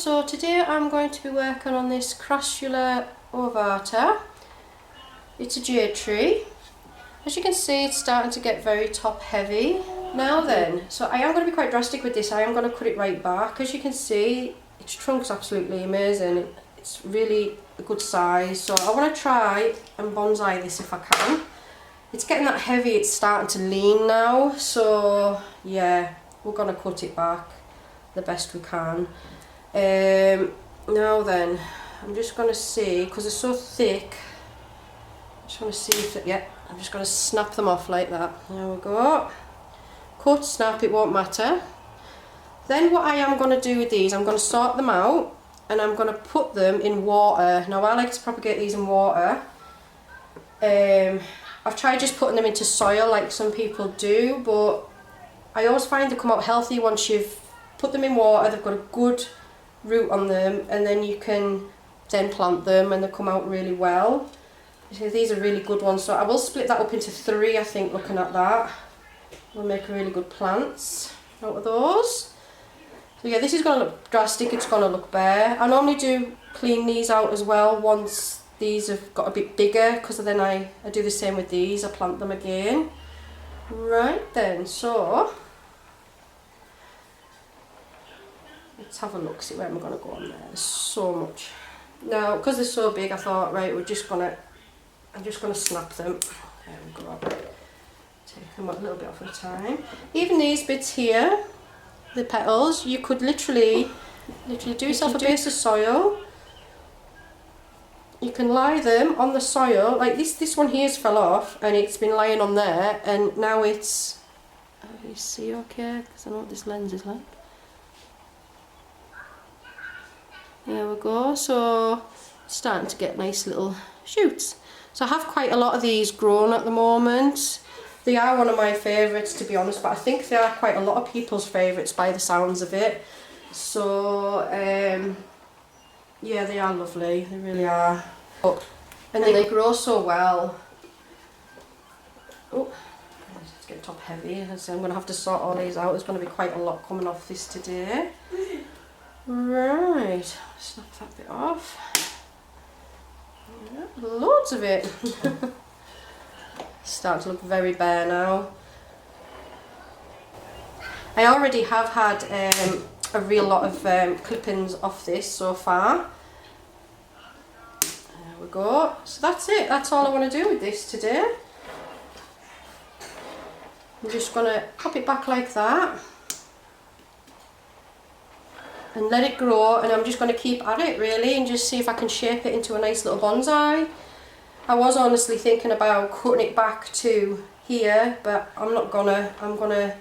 so today I'm going to be working on this Crassula Ovata. It's a jade tree. As you can see, it's starting to get very top heavy. Now then, so I am going to be quite drastic with this. I am going to cut it right back. As you can see, its trunk's absolutely amazing. It's really a good size, so I want to try and bonsai this if I can. It's getting that heavy, it's starting to lean now, so yeah, we're going to cut it back the best we can. Now then, I'm just going to see, because it's so thick, I just want to see if it, yeah, I'm just going to snap them off like that. There we go. Cut, snap, it won't matter. Then what I am going to do with these, I'm going to sort them out and I'm going to put them in water. Now I like to propagate these in water. I've tried just putting them into soil like some people do, but I always find they come out healthy once you've put them in water. They've got a good root on them, and then you can then plant them and they come out really well. So these are really good ones, so I will split that up into 3, I think, looking at that. We'll make really good plants out of those. So yeah, this is going to look drastic, it's going to look bare. I normally do clean these out as well once these have got a bit bigger, because then I do the same with these, I plant them again. Right then, so let's have a look, see where I'm going to go on there. There's so much. Now, because they're so big, I thought, right, I'm just going to snap them. There we go. Take them a little bit off at a time. Even these bits here, the petals, you could literally do yourself a base of soil. You can lie them on the soil, like this one here's fell off and it's been lying on there, and now it's, you see okay, because I know what this lens is like. There we go, so it's starting to get nice little shoots. So I have quite a lot of these grown at the moment. They are one of my favourites, to be honest, but I think they are quite a lot of people's favourites by the sounds of it. So yeah, they are lovely, they really are. And they grow so well. Oh, it's getting top heavy, so I'm going to have to sort all these out. There's going to be quite a lot coming off this today. Right, snap that bit off. Yeah, loads of it. Starting to look very bare now. I already have had a real lot of clippings off this so far. There we go. So that's it. That's all I want to do with this today. I'm just going to pop it back like that and let it grow, and I'm just going to keep at it really and just see if I can shape it into a nice little bonsai. I was honestly thinking about cutting it back to here, but I'm not gonna. I'm gonna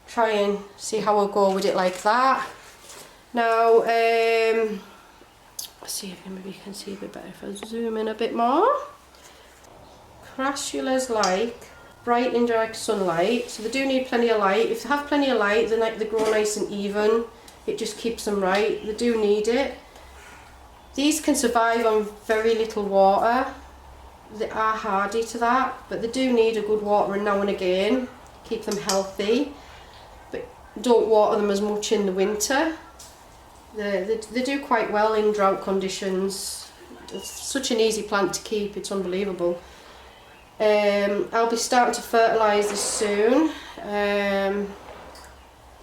try and see how I'll go with it like that. Now, let's see if maybe you can see a bit better if I zoom in a bit more. Crassulas like bright indirect sunlight, so they do need plenty of light. If they have plenty of light, they grow nice and even. It just keeps them right. They do need it. These can survive on very little water. They are hardy to that, but they do need a good watering now and again. Keep them healthy, but don't water them as much in the winter. They do quite well in drought conditions. It's such an easy plant to keep, it's unbelievable. I'll be starting to fertilise this soon.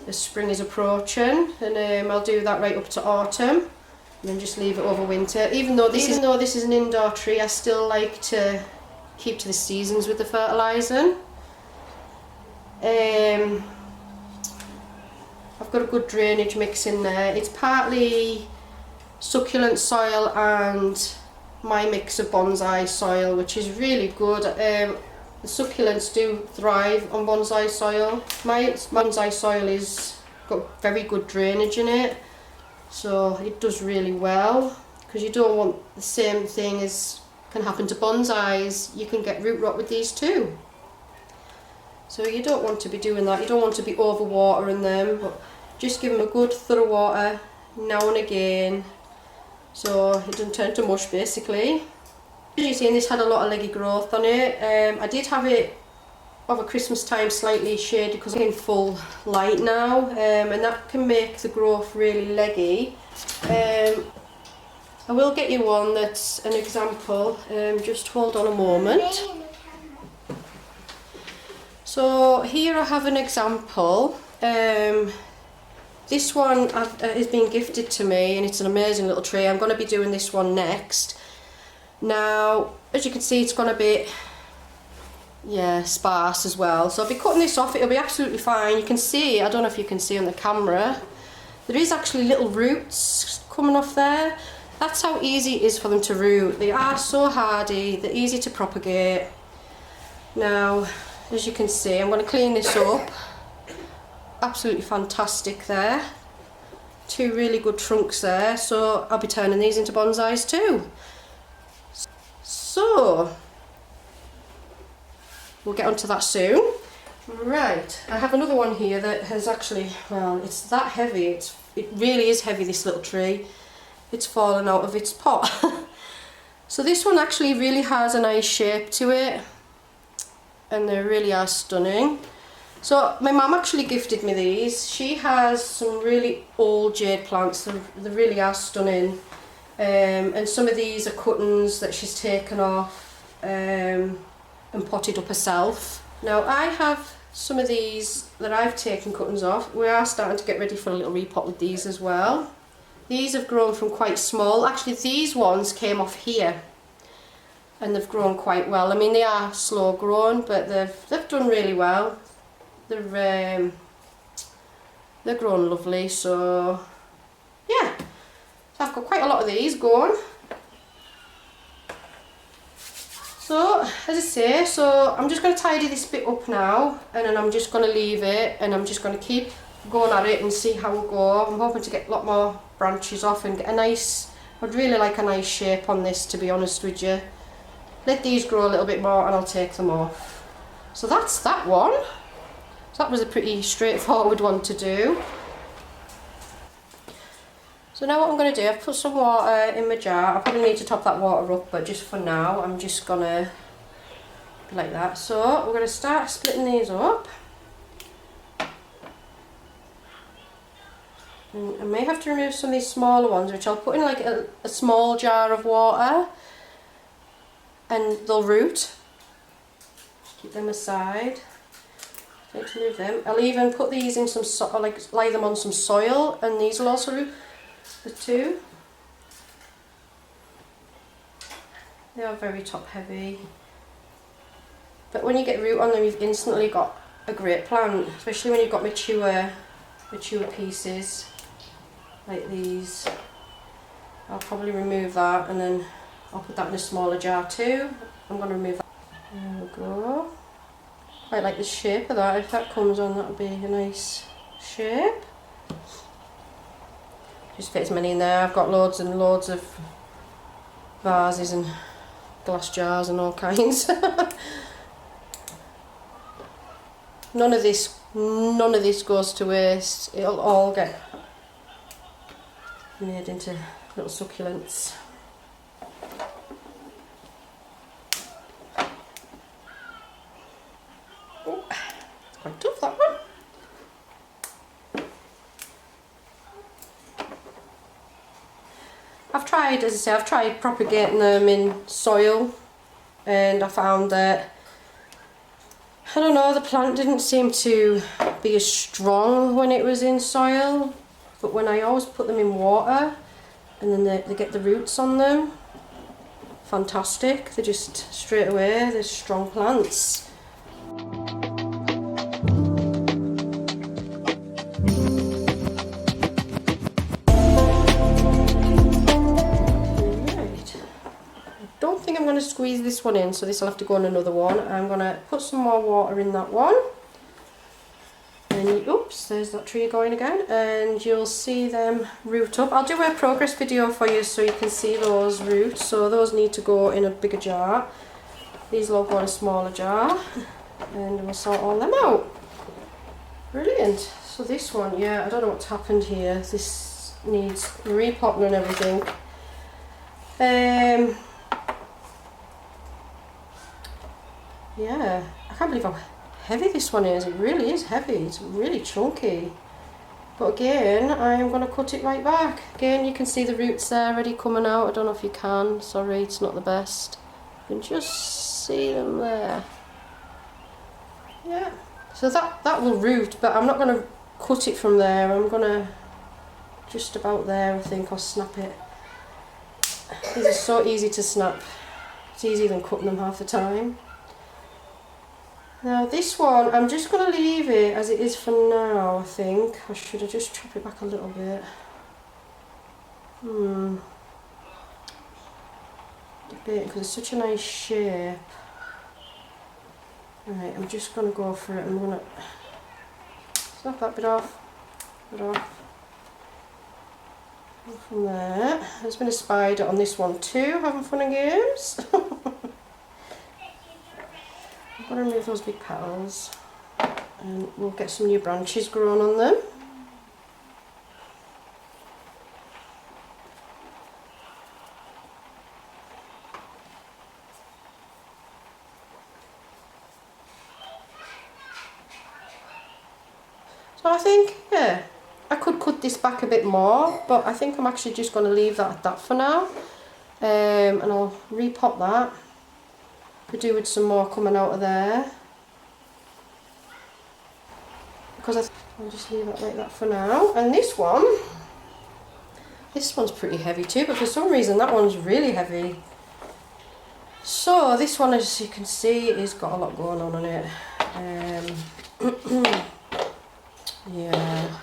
The spring is approaching, and I'll do that right up to autumn, and then just leave it over winter. Even though this is an indoor tree, I still like to keep to the seasons with the fertilising. I've got a good drainage mix in there. It's partly succulent soil and my mix of bonsai soil, which is really good. The succulents do thrive on bonsai soil. My bonsai soil is got very good drainage in it, so it does really well, because you don't want the same thing as can happen to bonsais. You can get root rot with these too. So you don't want to be doing that. You don't want to be over watering them, but just give them a good thorough water now and again, so it doesn't turn to mush basically. As you see, this had a lot of leggy growth on it. I did have it of a Christmas time slightly shaded because I'm in full light now, and that can make the growth really leggy. I will get you one that's an example, just hold on a moment. So here I have an example. This one has been gifted to me and it's an amazing little tree. I'm going to be doing this one next. Now, as you can see, it's gone a bit, yeah, sparse as well. So I'll be cutting this off, it'll be absolutely fine. You can see, I don't know if you can see on the camera, there is actually little roots coming off there. That's how easy it is for them to root. They are so hardy, they're easy to propagate. Now, as you can see, I'm going to clean this up. Absolutely fantastic there. Two really good trunks there, so I'll be turning these into bonsais too. So, we'll get onto that soon. Right, I have another one here that has actually, well, it's that heavy, it really is heavy, this little tree. It's fallen out of its pot. So this one actually really has a nice shape to it, and they really are stunning. So my mum actually gifted me these. She has some really old jade plants, they really are stunning. And some of these are cuttings that she's taken off and potted up herself. Now I have some of these that I've taken cuttings off. We are starting to get ready for a little repot with these as well. These have grown from quite small. Actually, these ones came off here and they've grown quite well. I mean, they are slow grown, but they've done really well. They're grown lovely, so yeah. So I've got quite a lot of these going. So, as I say, so I'm just going to tidy this bit up now, and then I'm just going to leave it, and I'm just going to keep going at it and see how we go. I'm hoping to get a lot more branches off and get a nice, I'd really like a nice shape on this, to be honest with you. Let these grow a little bit more and I'll take them off. So that's that one. So that was a pretty straightforward one to do. So now what I'm going to do, I've put some water in my jar. I probably need to top that water up, but just for now I'm just going to like that. So we're going to start splitting these up. And I may have to remove some of these smaller ones, which I'll put in like a small jar of water, and they'll root. Keep them aside. Need to move them. I'll even put these in some lay them on some soil, and these will also root. The two. They are very top heavy, but when you get root on them, you've instantly got a great plant, especially when you've got mature pieces like these. I'll probably remove that, and then I'll put that in a smaller jar too. I'm going to remove that. There we go. Quite like the shape of that. If that comes on, that'll be a nice shape. Just fit as many in there. I've got loads and loads of vases and glass jars and all kinds. None of this goes to waste. It'll all get made into little succulents. Oh, it's quite tough, that one. As I say, I've tried propagating them in soil, and I found that, I don't know, the plant didn't seem to be as strong when it was in soil, but when I always put them in water, and then they get the roots on them, fantastic. They're just straight away, they're strong plants. I'm going to squeeze this one in, so this will have to go in another one. I'm going to put some more water in that one, and oops, there's that tree going again, and you'll see them root up. I'll do a progress video for you so you can see those roots. So those need to go in a bigger jar, these will all go in a smaller jar, and we'll sort all them out. Brilliant. So this one, yeah, I don't know what's happened here. This needs repotting and everything. Yeah, I can't believe how heavy this one is. It really is heavy. It's really chunky. But again, I am going to cut it right back. Again, you can see the roots there already coming out. I don't know if you can. Sorry, it's not the best. You can just see them there. Yeah. So that will root, but I'm not going to cut it from there. I'm going to just about there, I think. I'll snap it. These are so easy to snap. It's easier than cutting them half the time. Now this one, I'm just going to leave it as it is for now, I think. I should have just chopped it back a little bit. A bit, because it's such a nice shape. Right, I'm just going to go for it. I'm going to snap that bit off. From there. There's been a spider on this one too, having fun and games. I'm going to remove those big petals and we'll get some new branches grown on them. So I think, yeah, I could cut this back a bit more, but I think I'm actually just going to leave that at that for now. And I'll repot that. Could do with some more coming out of there. Because I'll just leave it like that for now. And this one's pretty heavy too, but for some reason that one's really heavy. So this one, as you can see, has got a lot going on it. Yeah.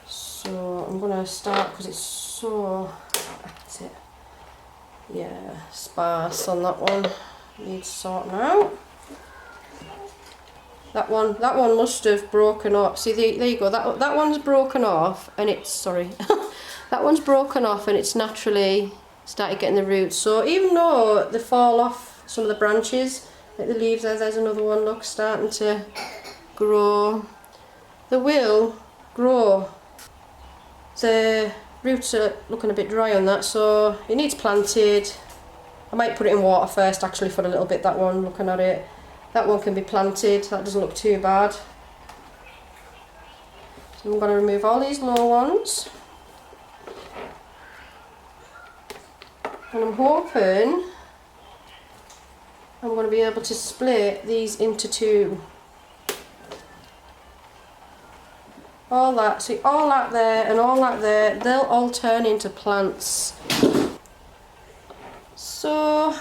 So I'm going to start, because it's so, that's it. Yeah, sparse on that one. Needs sorting out. That one must have broken off. See, there you go. That one's broken off, and it's, sorry, that one's broken off, and it's naturally started getting the roots. So even though they fall off some of the branches, like the leaves, there's another one. Look, starting to grow. They will grow. The roots are looking a bit dry on that, so it needs planted. I might put it in water first, actually, for a little bit. That one, looking at it. That one can be planted, that doesn't look too bad. So I'm going to remove all these low ones. And I'm hoping I'm going to be able to split these into two. All that, see, all that there and all that there, they'll all turn into plants. So,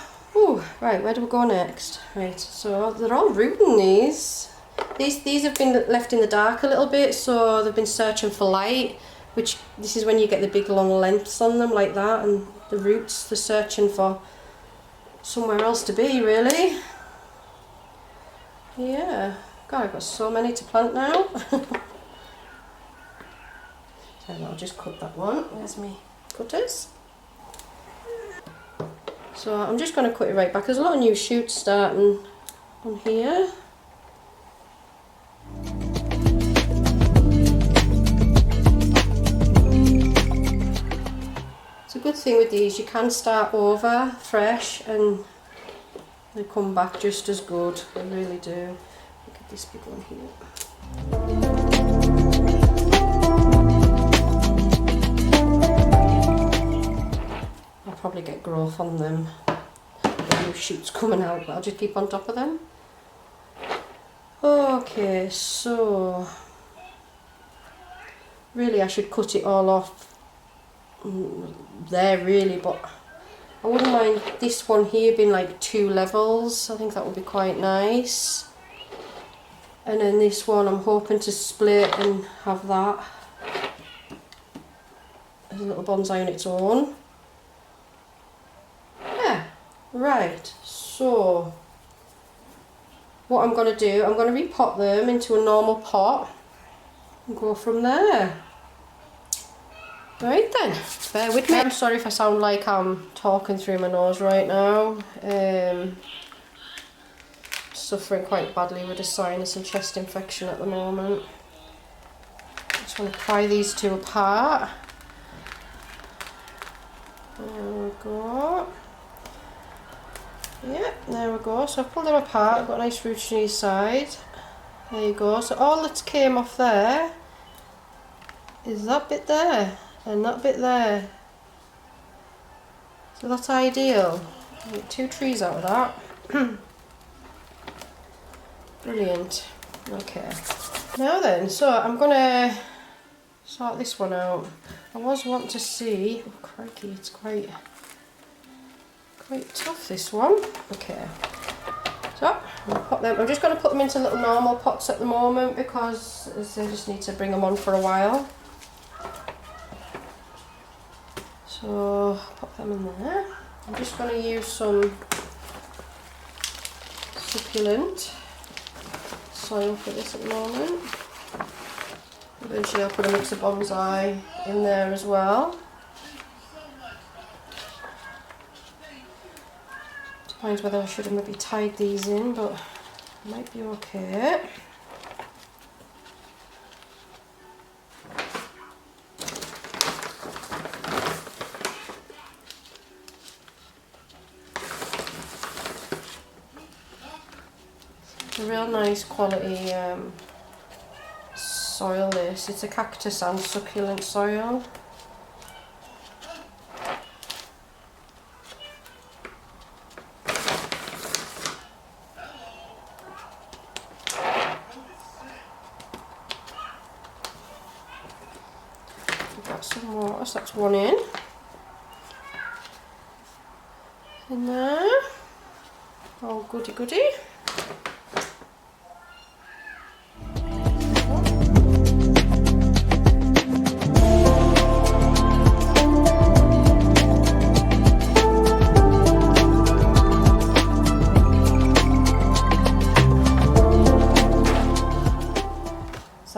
right, where do we go next? Right, so they're all rooting these. These have been left in the dark a little bit, so they've been searching for light, which this is when you get the big long lengths on them like that, and the roots, they're searching for somewhere else to be, really. Yeah, God, I've got so many to plant now. And I'll just cut that one. Where's my cutters? So I'm just going to cut it right back. There's a lot of new shoots starting on here. It's a good thing with these, you can start over fresh and they come back just as good. They really do. Look at this big one here. Probably get growth on them. New shoots coming out, but I'll just keep on top of them. Okay, so really I should cut it all off there, really, but I wouldn't mind this one here being like 2 levels. I think that would be quite nice. And then this one I'm hoping to split and have that as a little bonsai on its own. Right, so what I'm going to do, I'm going to repot them into a normal pot and go from there. Right then, bear with me. I'm sorry if I sound like I'm talking through my nose right now. Suffering quite badly with a sinus and chest infection at the moment. Just want to pry these two apart. There we go. Yeah, there we go. So I've pulled them apart, I've got a nice root on each side. There you go. So all that came off there is that bit there and that bit there. So that's ideal. Get 2 trees out of that. Brilliant. Okay. Now then, so I'm gonna sort this one out. I was wanting to see. Oh crikey, it's quite tough, this one. Okay. So I'm just going to put them into little normal pots at the moment because I just need to bring them on for a while. So pop them in there. I'm just going to use some succulent soil for this at the moment. Eventually I'll put a mix of bonsai in there as well. Depends whether I should have maybe tied these in, but it might be okay. It's a real nice quality soil this. It's a cactus and succulent soil. Some water, so that's one in there. Oh goody goody.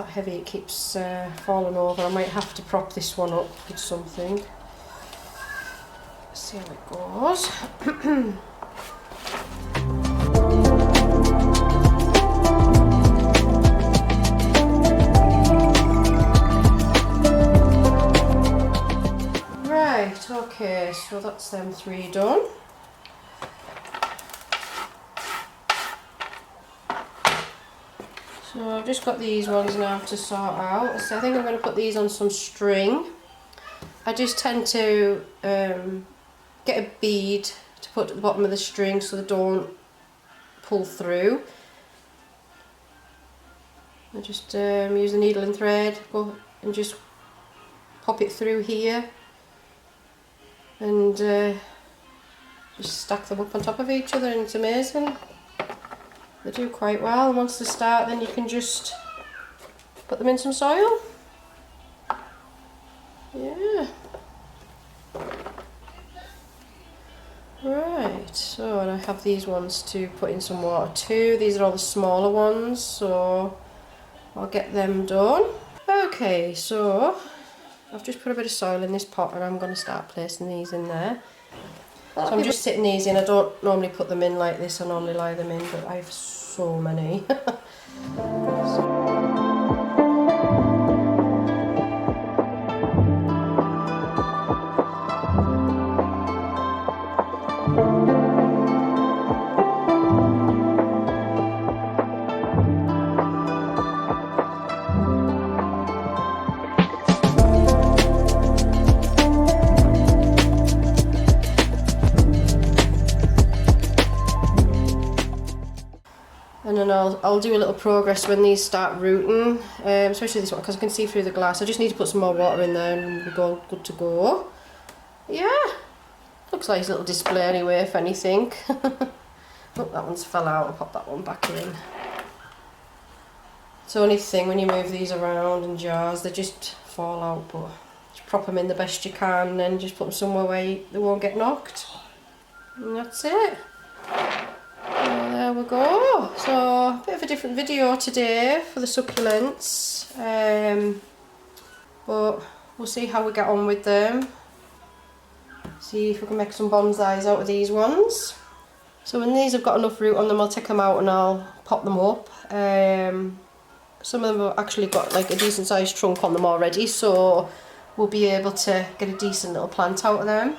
Heavy, it keeps falling over. I might have to prop this one up with something. Let's see how it goes. Right, okay, so that's them 3 done. So I've just got these ones now to sort out. So I think I'm going to put these on some string. I just tend to get a bead to put at the bottom of the string so they don't pull through. I just use the needle and thread, go and just pop it through here and just stack them up on top of each other, and it's amazing. They do quite well, and once they start then you can just put them in some soil. Yeah. Right, so and I have these ones to put in some water too. These are all the smaller ones, so I'll get them done. Okay, so I've just put a bit of soil in this pot and I'm going to start placing these in there. So I'm just sitting these in. I don't normally put them in like this, I normally lie them in, but I have so many. And then I'll do a little progress when these start rooting, especially this one because I can see through the glass. I just need to put some more water in there and we're all good to go. Yeah, looks like a little display anyway, if anything. Oh, that one's fell out. I'll pop that one back in. It's the only thing when you move these around in jars, they just fall out, but just prop them in the best you can and then just put them somewhere where they won't get knocked. And that's it. There we go. So a bit of a different video today for the succulents, but we'll see how we get on with them. See if we can make some bonsais out of these ones. So when these have got enough root on them, I'll take them out and I'll pop them up. Some of them have actually got like a decent sized trunk on them already, so we'll be able to get a decent little plant out of them.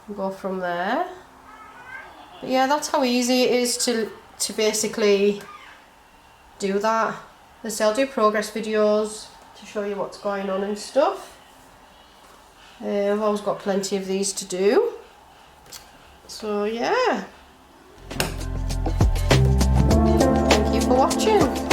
We'll go from there. But yeah, that's how easy it is to basically do that. I'll do progress videos to show you what's going on and stuff. I've always got plenty of these to do. So yeah. Thank you for watching.